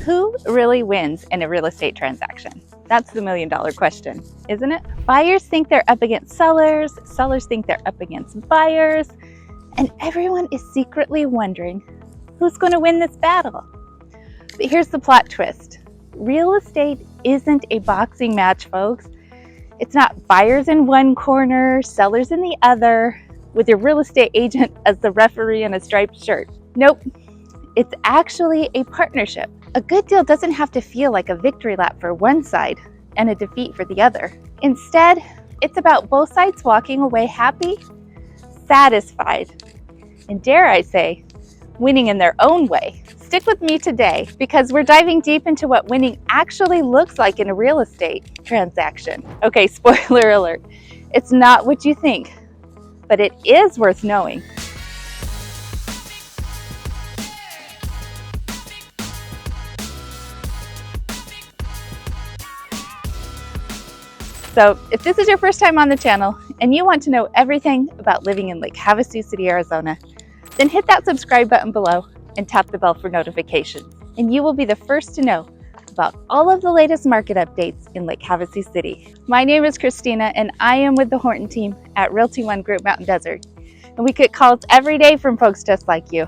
Who really wins in a real estate transaction? That's the million-dollar question, isn't it? Buyers think they're up against sellers, sellers think they're up against buyers, and everyone is secretly wondering who's going to win this battle. But here's the plot twist. Real estate isn't a boxing match, folks. It's not buyers in one corner, sellers in the other, with your real estate agent as the referee in a striped shirt. Nope, it's actually a partnership. A good deal doesn't have to feel like a victory lap for one side and a defeat for the other. Instead, it's about both sides walking away happy, satisfied, and dare I say, winning in their own way. Stick with me today because we're diving deep into what winning actually looks like in a real estate transaction. Okay, spoiler alert, it's not what you think, but it is worth knowing. So if this is your first time on the channel and you want to know everything about living in Lake Havasu City, Arizona, then hit that subscribe button below and tap the bell for notifications. And you will be the first to know about all of the latest market updates in Lake Havasu City. My name is Christina and I am with the Horton team at Realty One Group Mountain Desert. And we get calls every day from folks just like you.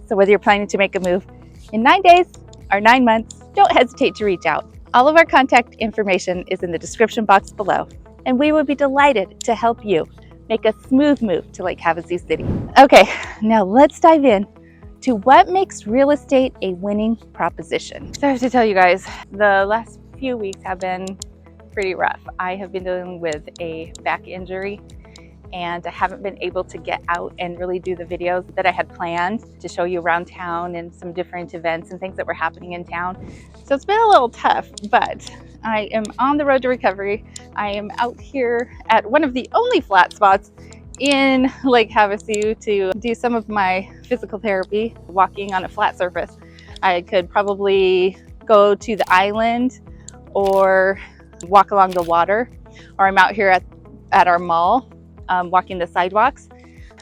So whether you're planning to make a move in 9 days or 9 months, don't hesitate to reach out. All of our contact information is in the description box below, and we would be delighted to help you make a smooth move to Lake Havasu City. Okay, now let's dive in to what makes real estate a winning proposition. So I have to tell you guys, the last few weeks have been pretty rough. I have been dealing with a back injury and I haven't been able to get out and really do the videos that I had planned to show you around town and some different events and things that were happening in town. So it's been a little tough, but I am on the road to recovery. I am out here at one of the only flat spots in Lake Havasu to do some of my physical therapy, walking on a flat surface. I could probably go to the island or walk along the water, or I'm out here at our mall, walking the sidewalks.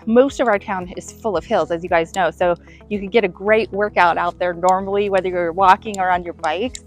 Most of our town is full of hills, as you guys know, so you can get a great workout out there normally, whether you're walking or on your bikes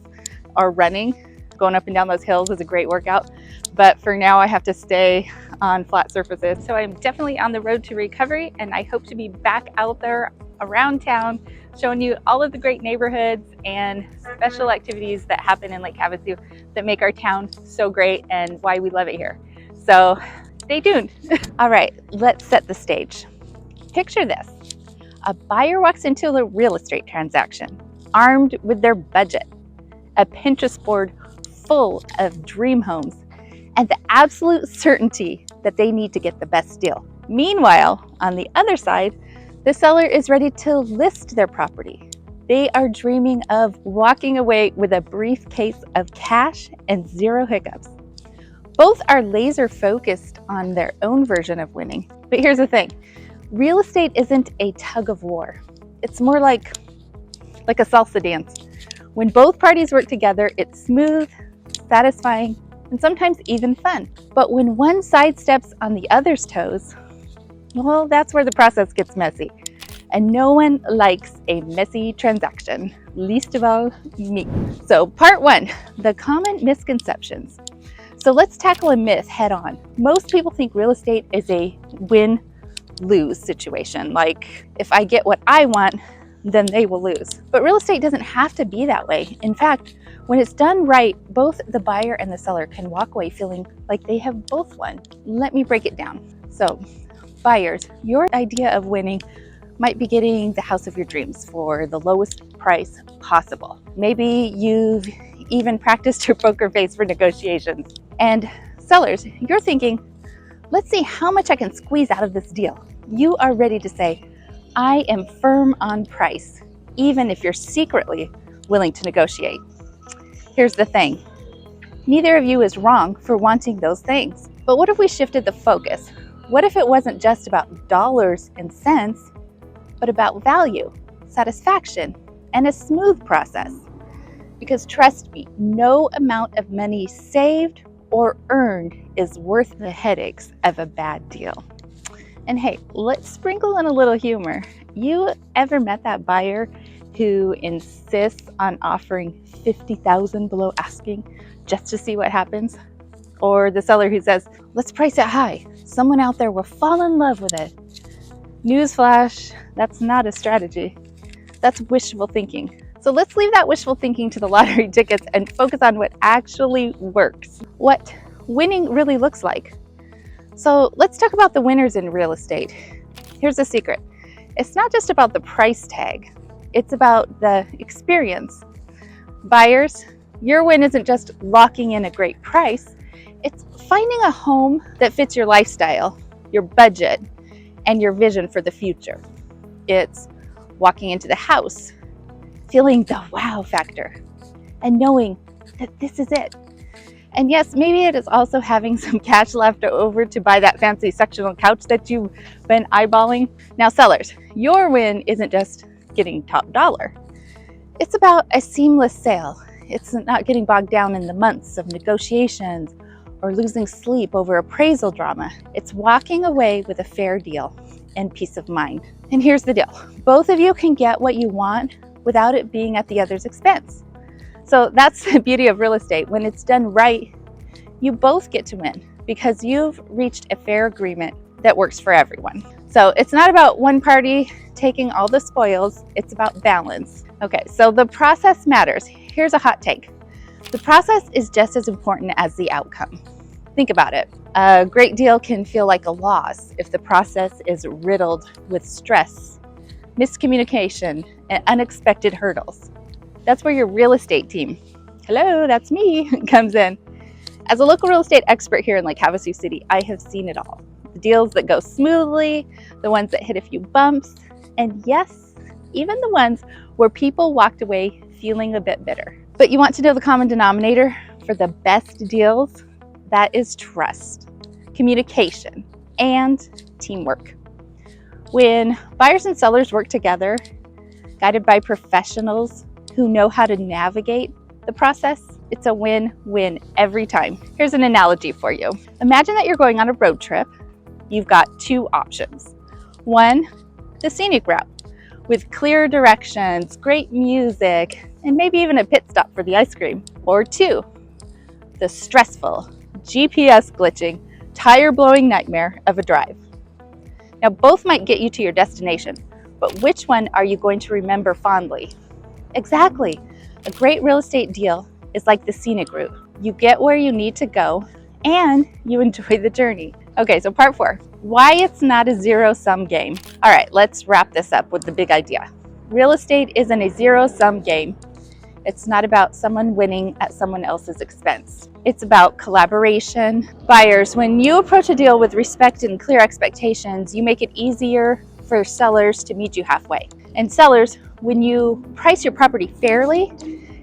or running. Going up and down those hills is a great workout, but for now I have to stay on flat surfaces. So I'm definitely on the road to recovery, and I hope to be back out there around town showing you all of the great neighborhoods and special activities that happen in Lake Havasu that make our town so great and why we love it here. So stay tuned. All right, let's set the stage. Picture this. A buyer walks into a real estate transaction armed with their budget, a Pinterest board full of dream homes, and the absolute certainty that they need to get the best deal. Meanwhile, on the other side, the seller is ready to list their property. They are dreaming of walking away with a briefcase of cash and zero hiccups. Both are laser focused on their own version of winning. But here's the thing, real estate isn't a tug-of-war. It's more like a salsa dance. When both parties work together, it's smooth, satisfying, and sometimes even fun. But when one side steps on the other's toes, well, that's where the process gets messy. And no one likes a messy transaction, least of all me. So part one, the common misconceptions. So let's tackle a myth head on. Most people think real estate is a win-lose situation. Like, if I get what I want, then they will lose. But real estate doesn't have to be that way. In fact, when it's done right, both the buyer and the seller can walk away feeling like they have both won. Let me break it down. So, buyers, your idea of winning might be getting the house of your dreams for the lowest price possible. Maybe you've even practiced your poker face for negotiations. And sellers, you're thinking, let's see how much I can squeeze out of this deal. You are ready to say, I am firm on price, even if you're secretly willing to negotiate. Here's the thing, neither of you is wrong for wanting those things. But what if we shifted the focus? What if it wasn't just about dollars and cents, but about value, satisfaction, and a smooth process? Because trust me, no amount of money saved or earned is worth the headaches of a bad deal. And hey, let's sprinkle in a little humor. You ever met that buyer who insists on offering $50,000 below asking just to see what happens, or the seller who says, let's price it high, someone out there will fall in love with it. Newsflash, that's not a strategy. That's wishful thinking. So let's leave that wishful thinking to the lottery tickets and focus on what actually works, what winning really looks like. So let's talk about the winners in real estate. Here's the secret. It's not just about the price tag. It's about the experience. Buyers, your win isn't just locking in a great price. It's finding a home that fits your lifestyle, your budget, and your vision for the future. It's walking into the house, feeling the wow factor, and knowing that this is it. And yes, maybe it is also having some cash left over to buy that fancy sectional couch that you've been eyeballing. Now, sellers, your win isn't just getting top dollar. It's about a seamless sale. It's not getting bogged down in the months of negotiations or losing sleep over appraisal drama. It's walking away with a fair deal and peace of mind. And here's the deal. Both of you can get what you want without it being at the other's expense. So that's the beauty of real estate. When it's done right, you both get to win because you've reached a fair agreement that works for everyone. So it's not about one party taking all the spoils, it's about balance. Okay, so the process matters. Here's a hot take. The process is just as important as the outcome. Think about it. A great deal can feel like a loss if the process is riddled with stress, miscommunication, and unexpected hurdles. That's where your real estate team, hello, that's me, comes in. As a local real estate expert here in Lake Havasu City, I have seen it all. The deals that go smoothly, the ones that hit a few bumps, and yes, even the ones where people walked away feeling a bit bitter. But you want to know the common denominator for the best deals? That is trust, communication, and teamwork. When buyers and sellers work together, guided by professionals who know how to navigate the process, it's a win-win every time. Here's an analogy for you. Imagine that you're going on a road trip. You've got two options. One, the scenic route with clear directions, great music, and maybe even a pit stop for the ice cream. Or two, the stressful, GPS glitching, tire-blowing nightmare of a drive. Now, both might get you to your destination, but which one are you going to remember fondly? Exactly. A great real estate deal is like the scenic route. You get where you need to go and you enjoy the journey. Okay, so part 4, why it's not a zero-sum game. All right, let's wrap this up with the big idea. Real estate isn't a zero-sum game. It's not about someone winning at someone else's expense. It's about collaboration. Buyers, when you approach a deal with respect and clear expectations, you make it easier for sellers to meet you halfway. And sellers, when you price your property fairly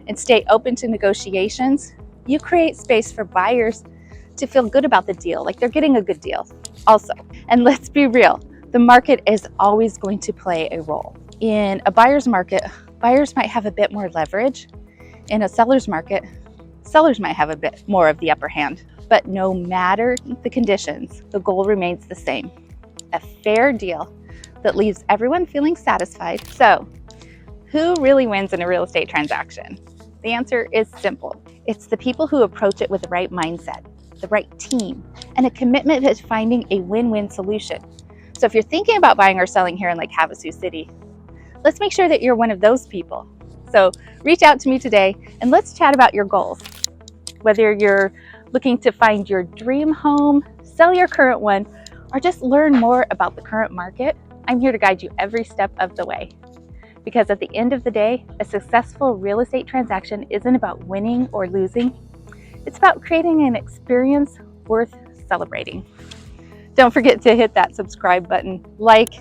and stay open to negotiations, you create space for buyers to feel good about the deal, like they're getting a good deal also. And let's be real, the market is always going to play a role. In a buyer's market, buyers might have a bit more leverage. In a seller's market, sellers might have a bit more of the upper hand. But no matter the conditions, the goal remains the same: a fair deal that leaves everyone feeling satisfied. So, who really wins in a real estate transaction? The answer is simple. It's the people who approach it with the right mindset, the right team, and a commitment to finding a win-win solution. So if you're thinking about buying or selling here in Lake Havasu City, let's make sure that you're one of those people. So reach out to me today and let's chat about your goals. Whether you're looking to find your dream home, sell your current one, or just learn more about the current market, I'm here to guide you every step of the way. Because at the end of the day, a successful real estate transaction isn't about winning or losing. It's about creating an experience worth celebrating. Don't forget to hit that subscribe button, like,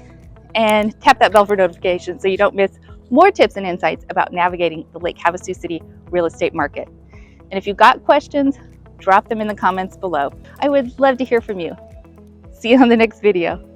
and tap that bell for notifications so you don't miss more tips and insights about navigating the Lake Havasu City real estate market. And if you've got questions, drop them in the comments below. I would love to hear from you. See you on the next video.